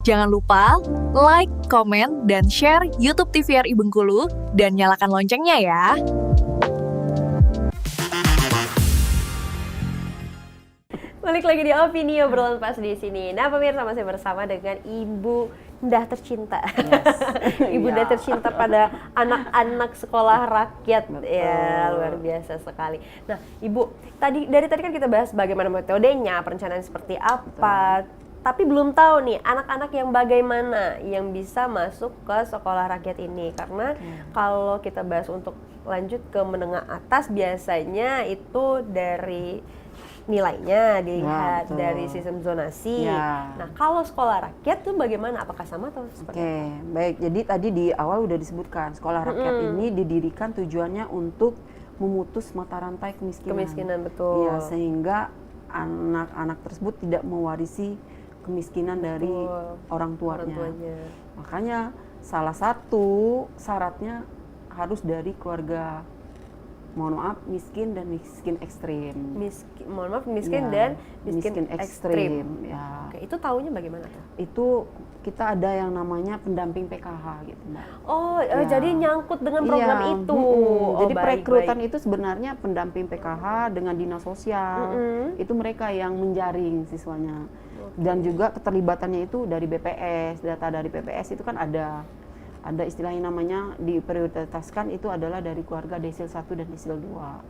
Jangan lupa like, komen, dan share YouTube TVRI Bengkulu dan nyalakan loncengnya ya. Balik lagi di Opini obrolan pas di sini. Nah, pemirsa masih bersama dengan Ibu Ndah tercinta. Yes. Ibu Ndah tercinta pada anak-anak sekolah rakyat. Betul. Ya, luar biasa sekali. Nah, Ibu, dari tadi kan kita bahas bagaimana metodenya, perencanaan seperti apa. Betul. Tapi belum tahu nih anak-anak yang bagaimana yang bisa masuk ke sekolah rakyat ini. Karena kalau kita bahas untuk lanjut ke menengah atas biasanya itu dari nilainya dilihat dari sistem zonasi. Ya. Nah, kalau sekolah rakyat tuh bagaimana? Apakah sama atau seperti apa? Baik. Jadi tadi di awal udah disebutkan sekolah rakyat ini didirikan tujuannya untuk memutus mata rantai kemiskinan. Kemiskinan, betul. Ya, sehingga anak-anak tersebut tidak mewarisi kemiskinan dari orang tuanya. Makanya salah satu syaratnya harus dari keluarga miskin dan miskin ekstrim. Miskin dan miskin ekstrim. Ya. Oke, itu taunya bagaimana tuh? Itu kita ada yang namanya pendamping PKH gitu, Mbak. Oh, jadi nyangkut dengan program itu. Jadi perekrutan itu sebenarnya pendamping PKH dengan dinas sosial. Itu mereka yang menjaring siswanya. Dan juga keterlibatannya itu dari BPS, data dari BPS itu kan ada istilahnya namanya diprioritaskan itu adalah dari keluarga desil 1 dan desil 2.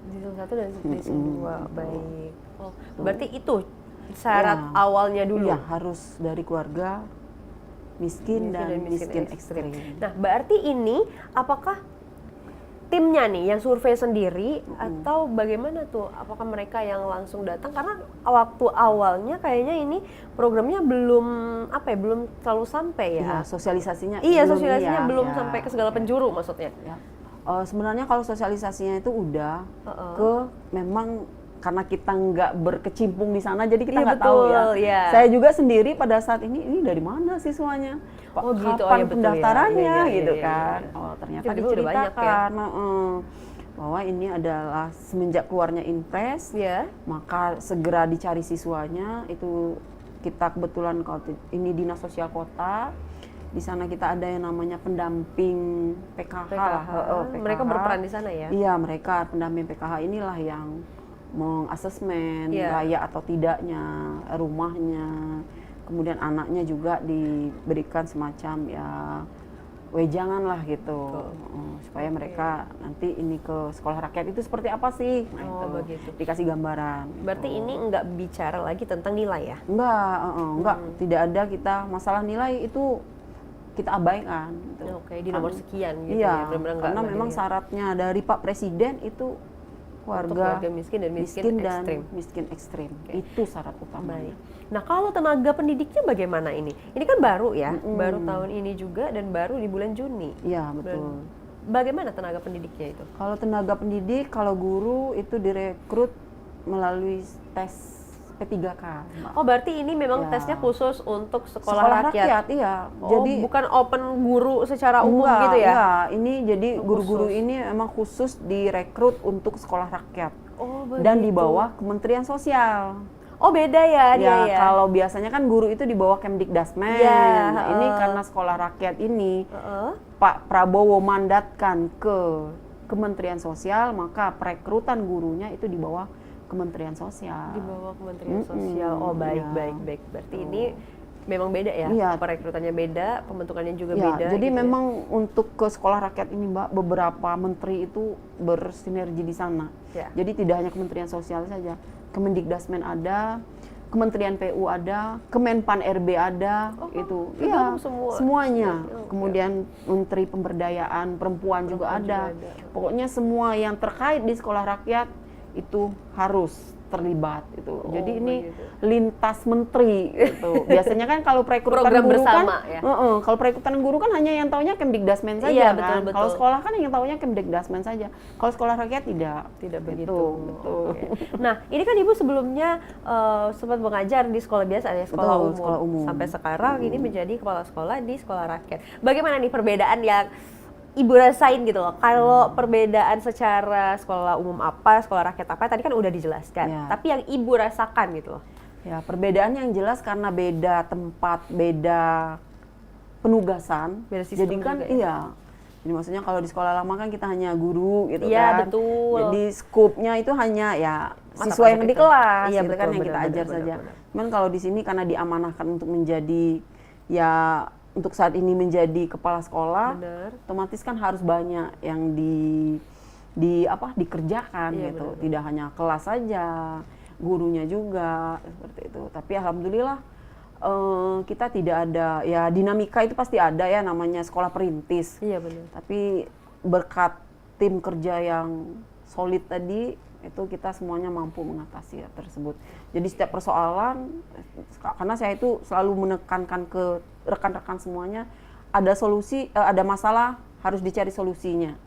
Desil 1 dan desil 2, baik. Oh, berarti itu syarat awalnya dulu? Iya, harus dari keluarga miskin dan miskin ekstrim. Nah, berarti ini apakah timnya nih yang survei sendiri atau bagaimana tuh? Apakah mereka yang langsung datang? Karena waktu awalnya kayaknya ini programnya belum terlalu sampai ya. Sosialisasinya. Belum sampai ke segala penjuru maksudnya. Ya. Sebenarnya kalau sosialisasinya itu udah memang karena kita nggak berkecimpung di sana, jadi kita nggak tahu ya. Saya juga sendiri pada saat ini dari mana siswanya, kapan pendaftarannya gitu kan. Ternyata diceritakan bahwa ini adalah semenjak keluarnya Inpres, maka segera dicari siswanya. Itu kita kebetulan kalau ini dinas sosial kota. Di sana kita ada yang namanya pendamping PKH. PKH. Mereka berperan di sana ya? Iya, mereka pendamping PKH inilah yang mengasesmen layak atau tidaknya rumahnya, kemudian anaknya juga diberikan semacam wejangan lah gitu, supaya mereka nanti ini ke sekolah rakyat itu seperti apa sih, begitu. Dikasih gambaran. Berarti ini enggak bicara lagi tentang nilai ya? Enggak, tidak ada kita masalah nilai itu kita abaikan. Gitu. Di nomor sekian gitu ya. Benar-benar karena memang syaratnya dari Pak Presiden itu keluarga miskin dan miskin ekstrim. Itu syarat utamanya. Nah, kalau tenaga pendidiknya bagaimana ini? Ini kan baru ya, baru tahun ini juga dan baru di bulan Juni. Iya, betul. Bagaimana tenaga pendidiknya itu? Kalau tenaga pendidik, kalau guru itu direkrut melalui tes P3K. Oh, berarti ini memang tesnya khusus untuk sekolah rakyat. Iya. Jadi bukan open guru secara umum gitu ya? Enggak, ini jadi guru-guru ini memang khusus direkrut untuk sekolah rakyat. Dan di bawah Kementerian Sosial. Oh, beda ya dia ya. Kalau biasanya kan guru itu di bawah Kemdikdasmen. Nah, ini karena sekolah rakyat ini Pak Prabowo mandatkan ke Kementerian Sosial, maka perekrutan gurunya itu di bawah Kementerian Sosial. Di bawah Kementerian Sosial. Oh, baik. Berarti ini memang beda ya? Perekrutannya beda, pembentukannya juga beda. Jadi gitu memang untuk ke sekolah rakyat ini, Mbak, beberapa menteri itu bersinergi di sana. Jadi tidak hanya Kementerian Sosial saja. Kemendikdasmen ada, Kementerian PU ada, Kemenpan RB ada, itu. Iya, semuanya. Kemudian Menteri Pemberdayaan Perempuan juga ada. Pokoknya semua yang terkait di sekolah rakyat itu harus terlibat itu. Jadi ini lintas menteri gitu. Biasanya kan kalau perekrutan guru bersama, kan kalau perekrutan guru kan hanya yang taunya Kemdikdasmen saja kan. Kalau sekolah kan yang taunya Kemdikdasmen saja. Kalau sekolah rakyat tidak begitu. Nah, ini kan Ibu sebelumnya sempat mengajar di sekolah biasa ya, sekolah umum. Sampai sekarang ini menjadi kepala sekolah di sekolah rakyat. Bagaimana nih perbedaan yang Ibu rasain gitu loh, kalau perbedaan secara sekolah umum apa, sekolah rakyat apa, tadi kan udah dijelaskan. Tapi yang Ibu rasakan gitu loh. Ya, perbedaannya yang jelas karena beda tempat, beda penugasan. Beda sistem Jadi kan juga ya? iya. Jadi maksudnya kalau di sekolah lama kan kita hanya guru gitu Iya, kan. betul. Jadi skupnya itu hanya ya Mata siswa yang pelajaran di itu. kelas Iya, gitu betul, kan yang kita benar, ajar benar, saja. benar. Cuman kalau di sini karena diamanahkan untuk menjadi ya untuk saat ini menjadi kepala sekolah, Benar. otomatis kan harus banyak yang dikerjakan Iya, gitu. benar. Tidak hanya kelas saja, gurunya juga seperti itu. Tapi alhamdulillah kita tidak ada ya dinamika itu pasti ada ya namanya sekolah perintis. Iya benar. Tapi berkat tim kerja yang solid tadi itu kita semuanya mampu mengatasi ya tersebut. Jadi setiap persoalan karena saya itu selalu menekankan ke rekan-rekan semuanya ada solusi, ada masalah harus dicari solusinya.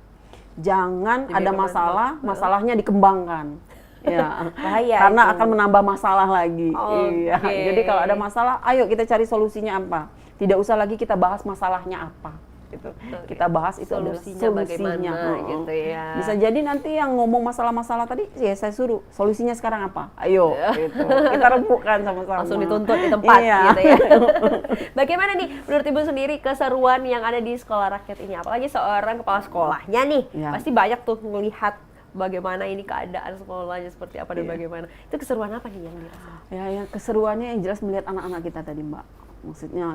Jangan Jadi ada kemana? masalah, masalahnya dikembangkan. Ya, Bahaya karena itu. akan menambah masalah lagi. Oke. Iya. Jadi kalau ada masalah, ayo kita cari solusinya apa. Tidak usah lagi kita bahas masalahnya apa. Gitu. Oke. Kita bahas itu Solusinya adalah solusinya. bagaimana gitu ya. Bisa jadi nanti yang ngomong masalah-masalah tadi, ya saya suruh solusinya sekarang apa. Ayo, gitu. Kita rembukan sama-sama. Langsung dituntut di tempat Iya. gitu ya. Bagaimana nih menurut Ibu sendiri keseruan yang ada di sekolah rakyat ini? Apalagi seorang kepala sekolahnya nih, Ya. pasti banyak tuh melihat bagaimana ini keadaan sekolahnya seperti apa dan Iya. bagaimana. Itu keseruan apa nih yang dirasakan? Ya, yang keseruannya yang jelas melihat anak-anak kita tadi, Mbak. Maksudnya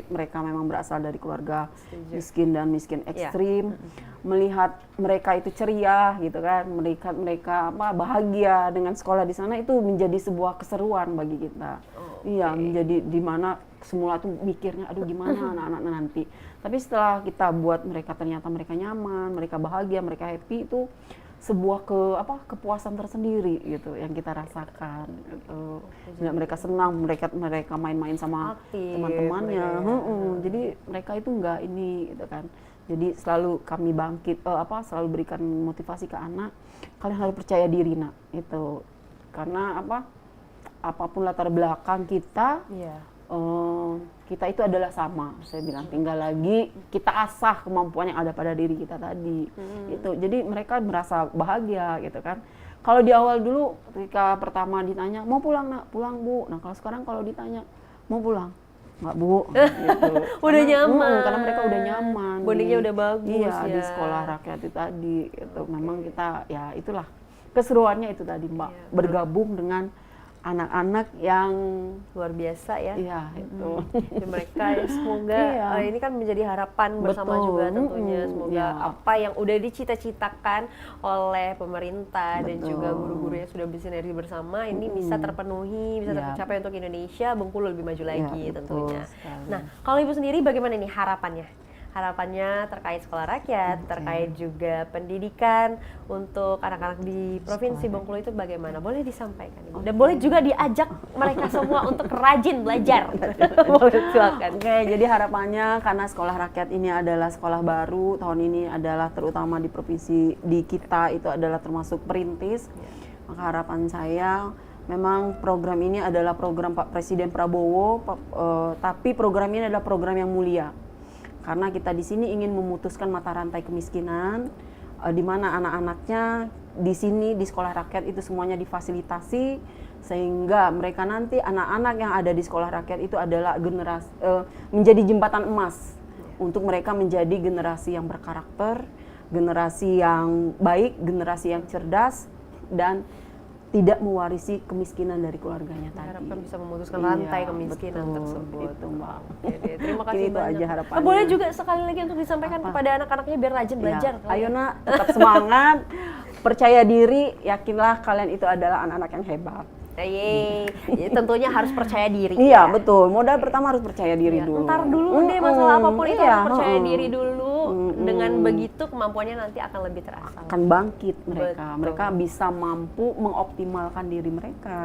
mereka memang berasal dari keluarga miskin dan miskin ekstrim. Melihat mereka itu ceria gitu kan, melihat mereka bahagia dengan sekolah di sana itu menjadi sebuah keseruan bagi kita. Iya, menjadi di mana semula tuh mikirnya aduh gimana anak-anak nanti. Tapi setelah kita buat mereka ternyata mereka nyaman, mereka bahagia, mereka happy itu sebuah kepuasan tersendiri gitu yang kita rasakan gitu. Melihat mereka senang, mereka main-main sama Aktif teman-temannya. mereka ya. Jadi mereka itu enggak ini gitu kan. Jadi selalu kami selalu berikan motivasi ke anak, kalian harus percaya diri nak itu. Karena apapun latar belakang kita, Iya. kita itu adalah sama, saya bilang tinggal lagi kita asah kemampuan yang ada pada diri kita tadi, gitu. Jadi mereka merasa bahagia, gitu kan. Kalau di awal dulu, ketika pertama ditanya mau pulang nak, pulang bu. Nah kalau sekarang kalau ditanya mau pulang, nggak bu, gitu. Udah nyaman. Karena mereka udah nyaman. Bondingnya udah bagus iya, ya. di sekolah rakyat itu tadi, gitu. Memang kita ya itulah keseruannya itu tadi Mbak, Iya. bergabung dengan anak-anak yang Luar biasa ya. iya itu. Dan mereka ya, semoga Iya. Ini kan menjadi harapan bersama Betul. juga tentunya. Semoga Iya. apa yang udah dicita-citakan oleh pemerintah dan Betul. juga guru-guru yang sudah bersinergi bersama ini bisa terpenuhi, bisa Iya. tercapai untuk Indonesia, Bengkulu lebih maju lagi Iya, betul tentunya. sekali. Nah, kalau Ibu sendiri bagaimana nih harapannya? Harapannya terkait sekolah rakyat, terkait juga pendidikan untuk anak-anak di Provinsi Bengkulu itu bagaimana? Boleh disampaikan Ibu? Dan boleh juga diajak mereka semua untuk rajin belajar. Boleh, silakan. Oke, jadi harapannya karena sekolah rakyat ini adalah sekolah baru, tahun ini adalah terutama di provinsi di kita itu adalah termasuk perintis. Maka harapan saya memang program ini adalah program Pak Presiden Prabowo, tapi program ini adalah program yang mulia. Karena kita di sini ingin memutuskan mata rantai kemiskinan, di mana anak-anaknya di sini di sekolah rakyat itu semuanya difasilitasi, sehingga mereka nanti anak-anak yang ada di sekolah rakyat itu adalah menjadi jembatan emas untuk mereka menjadi generasi yang berkarakter, generasi yang baik, generasi yang cerdas dan tidak mewarisi kemiskinan dari keluarganya tadi. Diharapkan bisa memutuskan Iya, rantai kemiskinan betul, tersebut. itu, Mbak. Oke deh, terima kasih Itu banyak. aja harapannya. Boleh juga sekali lagi untuk disampaikan kepada anak-anaknya biar rajin belajar. Ya, ayo nak, tetap semangat, percaya diri, yakinlah kalian itu adalah anak-anak yang hebat. Yeay. Ya, tentunya harus percaya diri. Iya, betul. Modal pertama harus percaya diri Ya, dulu. ntar dulu deh masalah apapun itu Iya, harus percaya diri dulu. Mm-mm. Dengan begitu kemampuannya nanti akan lebih terasa. Akan bangkit mereka. Betul. Mereka bisa mampu mengoptimalkan diri mereka.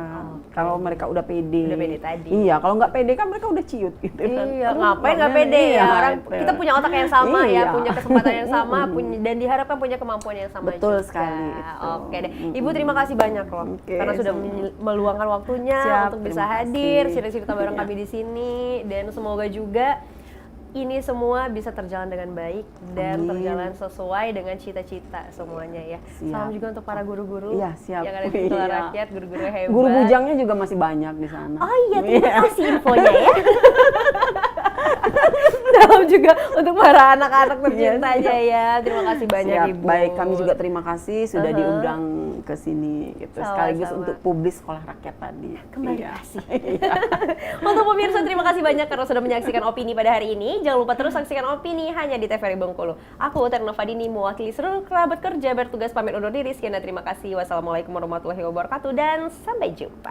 Kalau mereka udah pede. Udah pede tadi. Iya, kalau nggak pede kan mereka udah ciut gitu kan. Iya, Aduh, ngapain nggak berani. pede ya? Iya, Orang itu. kita punya otak yang sama ya, Iya. punya kesempatan yang sama, dan diharapkan punya kemampuan yang sama Betul juga. sekali, itu. Oke deh, Ibu terima kasih banyak loh, Oke, karena sudah meluangkan waktunya Siap, untuk bisa terima hadir, kasih. cerita-cerita bareng Iya. kami di sini, dan semoga juga ini semua bisa terjalan dengan baik dan Amin. terjalan sesuai dengan cita-cita semuanya ya. Siap. Salam juga untuk para guru-guru Iya, siap. yang ada di Sekolah Iya. Rakyat, guru-guru hebat. Guru bujangnya juga masih banyak di sana. Oh iya, terima kasih infonya ya. Salam juga untuk para anak-anak tercintanya ya. Terima kasih banyak Siap. Ibu. Baik, kami juga terima kasih sudah diundang ke sini gitu. Sekaligus Sama-sama. untuk publis Sekolah Rakyat tadi. Kembali Iya. kasih. Untuk pemirsa, terima kasih banyak karena sudah menyaksikan Opini pada hari ini. Jangan lupa terus saksikan Opini hanya di TVRI Bengkulu. Aku Terna Fadini mewakili seluruh kerabat kerja bertugas pamit undur diri. Sekian dan terima kasih. Wassalamualaikum warahmatullahi wabarakatuh dan sampai jumpa.